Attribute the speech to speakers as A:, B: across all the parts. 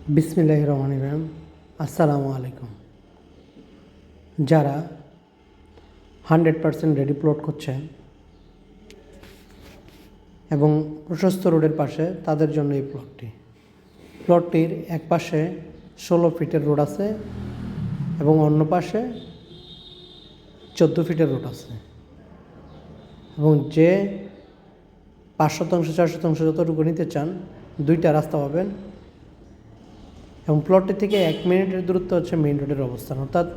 A: বিসমিল্লাহির রহমানির রহিম। আসসালামু আলাইকুম। যারা 100% রেডি প্লট করছেন এবং প্রশস্ত রোডের পাশে, তাদের জন্য এই প্লটটির এক পাশে 16 ফিটের রোড আছে এবং অন্য পাশে 14 ফিটের রোড আছে এবং যে 5% 4% যতটুকু নিতে চান দুইটা রাস্তা পাবেন এবং প্লটটি থেকে 1 মিনিটের দূরত্ব হচ্ছে মেইন রোডের অবস্থান। অর্থাৎ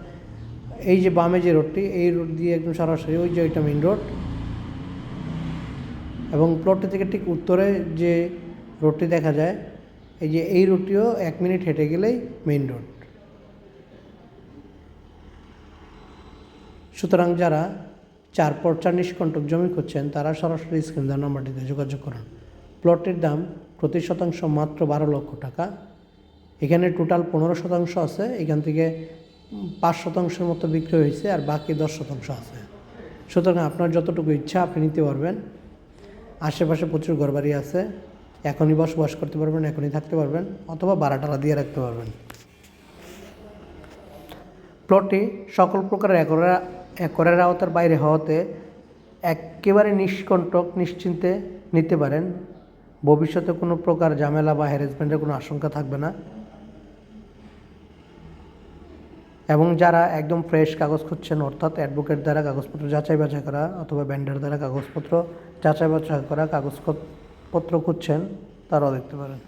A: এই যে বামে যে রোডটি, এই রোড দিয়ে একদম সরাসরি ওই যে ওইটা মেইন রোড এবং প্লটটি থেকে ঠিক উত্তরে যে রোডটি দেখা যায়, এই যে এই রোডটিও 1 মিনিট হেঁটে গেলেই মেইন রোড। সুতরাং যারা 4 নিষ্কণ্টক জমি খুঁজছেন তারা সরাসরি স্ক্রিন দেওয়া নাম্বারটিতে যোগাযোগ করুন। প্লটটির দাম প্রতি শতাংশ মাত্র 12 লক্ষ টাকা। এখানে টোটাল 15% আছে, এখান থেকে 5% মতো বিক্রি হয়েছে আর বাকি 10% আছে। সুতরাং আপনার যতটুকু ইচ্ছা আপনি নিতে পারবেন। আশেপাশে প্রচুর ঘরবাড়ি আছে, এখনই বসবাস করতে পারবেন, এখনই থাকতে পারবেন, অথবা ভাড়াটারা দিয়ে রাখতে পারবেন। প্লটটি সকল প্রকারের একরের আওতার বাইরে হওয়াতে একেবারে নিষ্কণ্টক নিশ্চিন্তে নিতে পারেন। ভবিষ্যতে কোনো প্রকার ঝামেলা বা হ্যারাসমেন্টের কোনো আশঙ্কা থাকবে না। এবং যারা একদম ফ্রেশ কাগজ খুঁজছেন, অর্থাৎ অ্যাডভোকেট দ্বারা কাগজপত্র যাচাই বাছাই করা অথবা ব্যান্ডার দ্বারা কাগজপত্র যাচাই বাছাই করা কাগজপত্র খুঁজছেন, তারাও দেখতে পারেন।